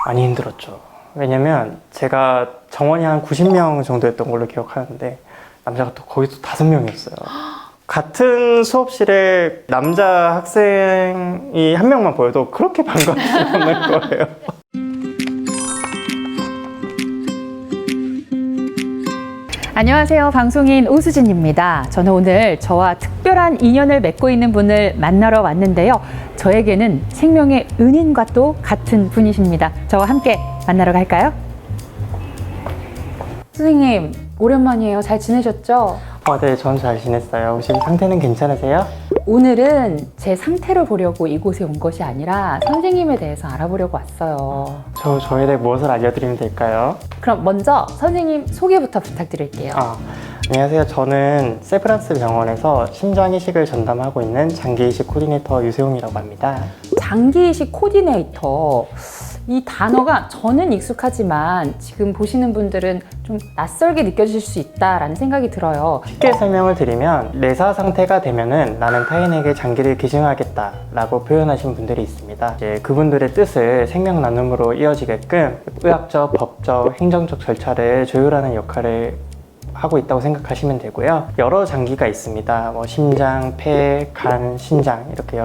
많이 힘들었죠. 왜냐면 제가 정원이 한 90명 정도였던 걸로 기억하는데 남자가 또 거기서 5명이었어요. 같은 수업실에 남자 학생이 한 명만 보여도 그렇게 반갑지 않는 거예요. 안녕하세요. 방송인 오수진입니다. 저는 오늘 저와 특별한 인연을 맺고 있는 분을 만나러 왔는데요. 저에게는 생명의 은인과 또 같은 분이십니다. 저와 함께 만나러 갈까요? 선생님, 오랜만이에요. 잘 지내셨죠? 네, 전 잘 지냈어요. 혹시 상태는 괜찮으세요? 오늘은 제 상태를 보려고 이곳에 온 것이 아니라 선생님에 대해서 알아보려고 왔어요. 저에 대해 무엇을 알려드리면 될까요? 그럼 먼저 선생님 소개부터 부탁드릴게요. 안녕하세요. 저는 세브란스 병원에서 심장 이식을 전담하고 있는 장기 이식 코디네이터 유세웅이라고 합니다. 장기 이식 코디네이터, 이 단어가 저는 익숙하지만 지금 보시는 분들은 좀 낯설게 느껴질 수 있다라는 생각이 들어요. 쉽게 설명을 드리면 내사 상태가 되면은 나는 타인에게 장기를 기증하겠다라고 표현하신 분들이 있습니다. 이제 그분들의 뜻을 생명 나눔으로 이어지게끔 의학적, 법적, 행정적 절차를 조율하는 역할을 하고 있다고 생각하시면 되고요. 여러 장기가 있습니다. 심장, 폐, 간, 신장 이렇게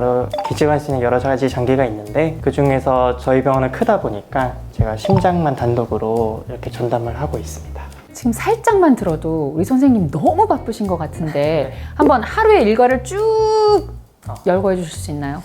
기증할 수 있는 여러 가지 장기가 있는데 그 중에서 저희 병원은 크다 보니까 제가 심장만 단독으로 이렇게 전담을 하고 있습니다. 지금 살짝만 들어도 우리 선생님 너무 바쁘신 것 같은데 한번 하루의 일과를 쭉 열거해 주실 수 있나요?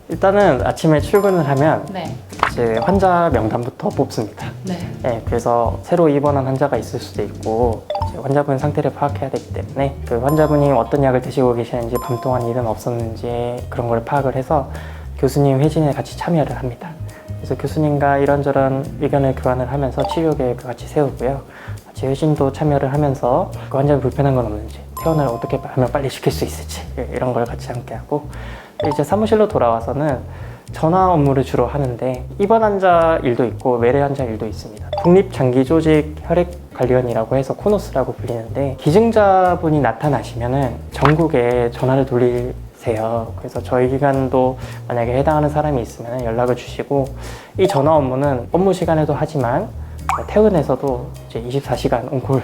일단은 아침에 출근을 하면 네. 이제 환자 명단부터 뽑습니다. 네. 그래서 새로 입원한 환자가 있을 수도 있고 환자분 상태를 파악해야 되기 때문에 그 환자분이 어떤 약을 드시고 계시는지 밤 동안 일은 없었는지 그런 걸 파악을 해서 교수님 회진에 같이 참여를 합니다. 그래서 교수님과 이런저런 의견을 교환을 하면서 치료 계획을 같이 세우고요. 같이 회진도 참여를 하면서 그 환자분 불편한 건 없는지, 퇴원을 어떻게 하면 빨리 시킬 수 있을지 이런 걸 같이 함께 하고 이제 사무실로 돌아와서는 전화 업무를 주로 하는데 입원 환자 일도 있고 외래 환자 일도 있습니다. 국립장기조직혈액관리원이라고 해서 코노스라고 불리는데 기증자분이 나타나시면은 전국에 전화를 돌리세요. 그래서 저희 기관도 만약에 해당하는 사람이 있으면 연락을 주시고 이 전화 업무는 업무 시간에도 하지만 퇴근해서도 이제 24시간 온콜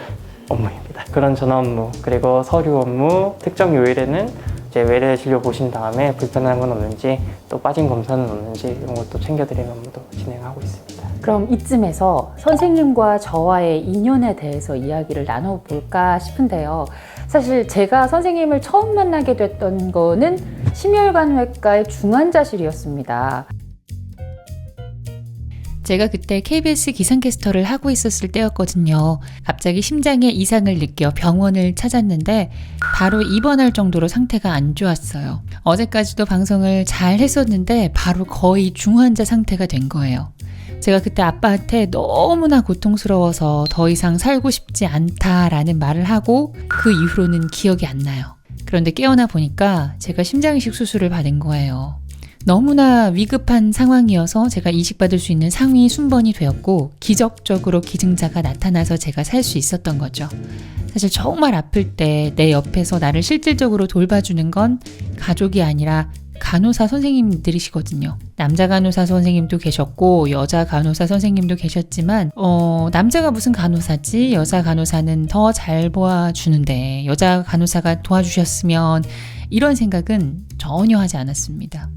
업무입니다. 그런 전화 업무 그리고 서류 업무 특정 요일에는 외래 진료 보신 다음에 불편한 건 없는지 또 빠진 검사는 없는지 이런 것도 챙겨드리는 업무도 진행하고 있습니다. 그럼 이쯤에서 선생님과 저와의 인연에 대해서 이야기를 나눠볼까 싶은데요. 사실 제가 선생님을 처음 만나게 됐던 거는 심혈관외과의 중환자실이었습니다. 제가 그때 KBS 기상캐스터를 하고 있었을 때였거든요. 갑자기 심장에 이상을 느껴 병원을 찾았는데 바로 입원할 정도로 상태가 안 좋았어요. 어제까지도 방송을 잘 했었는데 바로 거의 중환자 상태가 된 거예요. 제가 그때 아빠한테 너무나 고통스러워서 더 이상 살고 싶지 않다라는 말을 하고 그 이후로는 기억이 안 나요. 그런데 깨어나 보니까 제가 심장이식 수술을 받은 거예요. 너무나 위급한 상황이어서 제가 이식받을 수 있는 상위 순번이 되었고 기적적으로 기증자가 나타나서 제가 살 수 있었던 거죠. 사실 정말 아플 때 내 옆에서 나를 실질적으로 돌봐주는 건 가족이 아니라 간호사 선생님들이시거든요. 남자 간호사 선생님도 계셨고 여자 간호사 선생님도 계셨지만 남자가 무슨 간호사지? 여자 간호사는 더 잘 도와주는데 여자 간호사가 도와주셨으면 이런 생각은 전혀 하지 않았습니다.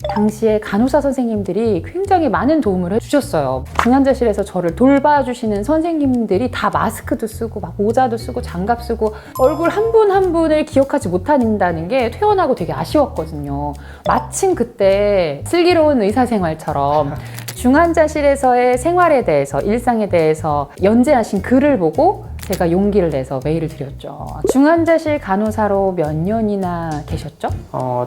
당시에 간호사 선생님들이 굉장히 많은 도움을 해주셨어요. 중환자실에서 저를 돌봐주시는 선생님들이 다 마스크도 쓰고 막 모자도 쓰고 장갑 쓰고 얼굴 한 분 한 분을 기억하지 못한다는 게 퇴원하고 되게 아쉬웠거든요. 마침 그때 슬기로운 의사생활처럼 중환자실에서의 생활에 대해서 일상에 대해서 연재하신 글을 보고 제가 용기를 내서 메일을 드렸죠. 중환자실 간호사로 몇 년이나 계셨죠?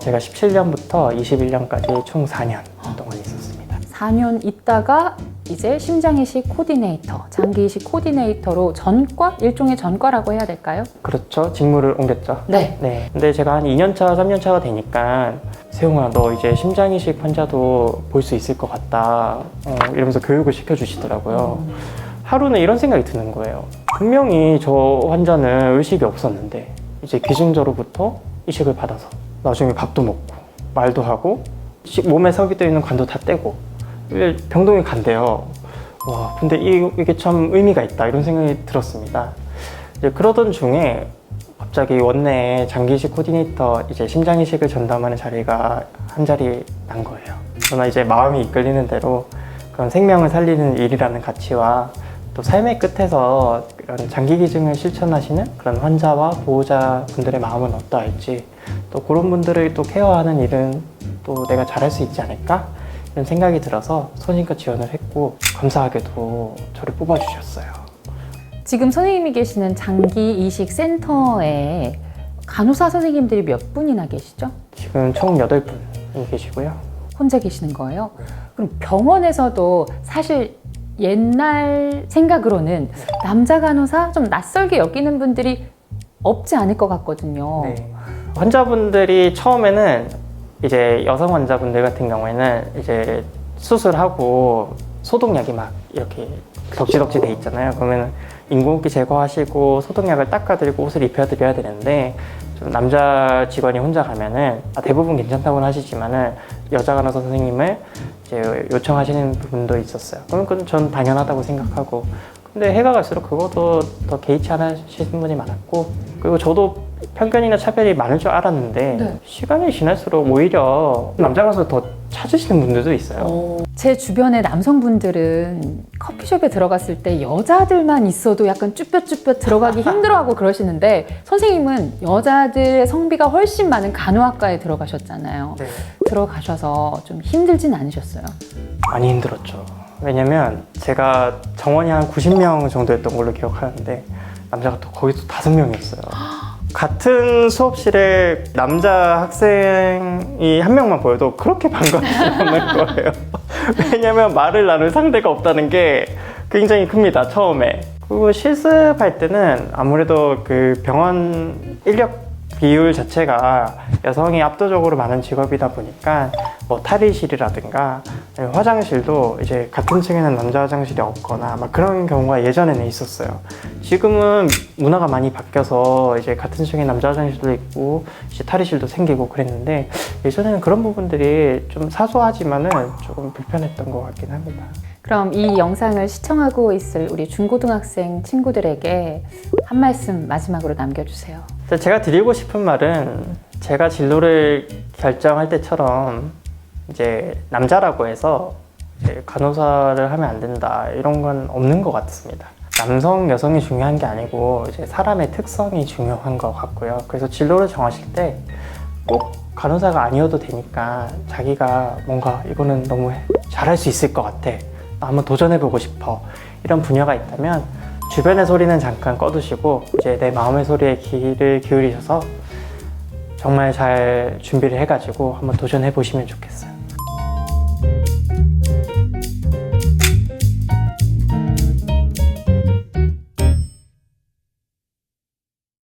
제가 17년부터 21년까지 총 4년 동안 있었습니다. 4년 있다가 이제 심장이식 코디네이터, 장기이식 코디네이터로 전과? 일종의 전과라고 해야 될까요? 그렇죠. 직무를 옮겼죠. 네. 근데 제가 한 2년차, 3년차가 되니까 세웅아 너 이제 심장이식 환자도 볼 수 있을 것 같다 이러면서 교육을 시켜주시더라고요. 하루는 이런 생각이 드는 거예요. 분명히 저 환자는 의식이 없었는데 이제 기증자로부터 이식을 받아서 나중에 밥도 먹고 말도 하고 몸에 서기도 있는 관도 다 떼고 병동에 간대요. 와, 근데 이게 참 의미가 있다 이런 생각이 들었습니다. 이제 그러던 중에 갑자기 원내에 장기이식 코디네이터 이제 심장이식을 전담하는 자리가 한 자리 난 거예요. 그러나 이제 마음이 이끌리는 대로 그런 생명을 살리는 일이라는 가치와 또 삶의 끝에서 그런 장기 기증을 실천하시는 그런 환자와 보호자 분들의 마음은 어떠할지, 또 그런 분들을 또 케어하는 일은 또 내가 잘할 수 있지 않을까 이런 생각이 들어서 선임과 지원을 했고, 감사하게도 저를 뽑아주셨어요. 지금 선생님이 계시는 장기 이식 센터에 간호사 선생님들이 몇 분이나 계시죠? 지금 총 8분이 계시고요. 혼자 계시는 거예요? 그럼 병원에서도 사실 옛날 생각으로는 남자 간호사 좀 낯설게 여기는 분들이 없지 않을 것 같거든요. 네. 환자분들이 처음에는 이제 여성 환자분들 같은 경우에는 이제 수술하고 소독약이 막 이렇게 덕지덕지 돼 있잖아요. 그러면 인공호흡기 제거하시고 소독약을 닦아드리고 옷을 입혀드려야 되는데, 좀 남자 직원이 혼자 가면은 대부분 괜찮다고는 하시지만은 여자 간호사 선생님을 이제 요청하시는 부분도 있었어요. 그럼 그건 전 당연하다고 생각하고, 근데 해가 갈수록 그것도 더 개의치 않으시는 분이 많았고, 그리고 저도 편견이나 차별이 많을 줄 알았는데 네. 시간이 지날수록 오히려 남자 가서 더 찾으시는 분들도 있어요. 제 주변의 남성분들은 커피숍에 들어갔을 때 여자들만 있어도 약간 쭈뼛쭈뼛 들어가기 힘들어하고 그러시는데, 선생님은 여자들의 성비가 훨씬 많은 간호학과에 들어가셨잖아요. 네. 들어가셔서 좀 힘들진 않으셨어요? 많이 힘들었죠. 왜냐면 제가 정원이 한 90명 정도였던 걸로 기억하는데 남자가 또 거기서 5명이었어요. 같은 수업실에 남자 학생이 한 명만 보여도 그렇게 반갑지 않는 거예요. 왜냐면 말을 나눌 상대가 없다는 게 굉장히 큽니다, 처음에. 그리고 실습할 때는 아무래도 그 병원 인력 비율 자체가 여성이 압도적으로 많은 직업이다 보니까 뭐 탈의실이라든가 화장실도 이제 같은 층에는 남자 화장실이 없거나 막 그런 경우가 예전에는 있었어요. 지금은 문화가 많이 바뀌어서 이제 같은 층에 남자 화장실도 있고 이제 탈의실도 생기고 그랬는데, 예전에는 그런 부분들이 좀 사소하지만은 조금 불편했던 것 같긴 합니다. 그럼 이 영상을 시청하고 있을 우리 중고등학생 친구들에게 한 말씀 마지막으로 남겨주세요. 제가 드리고 싶은 말은, 제가 진로를 결정할 때처럼 이제 남자라고 해서 이제 간호사를 하면 안 된다 이런 건 없는 것 같습니다. 남성, 여성이 중요한 게 아니고 이제 사람의 특성이 중요한 것 같고요. 그래서 진로를 정하실 때 꼭 간호사가 아니어도 되니까 자기가 뭔가 이거는 너무 잘할 수 있을 것 같아, 나 한번 도전해보고 싶어, 이런 분야가 있다면 주변의 소리는 잠깐 꺼두시고 이제 내 마음의 소리에 귀를 기울이셔서 정말 잘 준비를 해가지고 한번 도전해보시면 좋겠어요.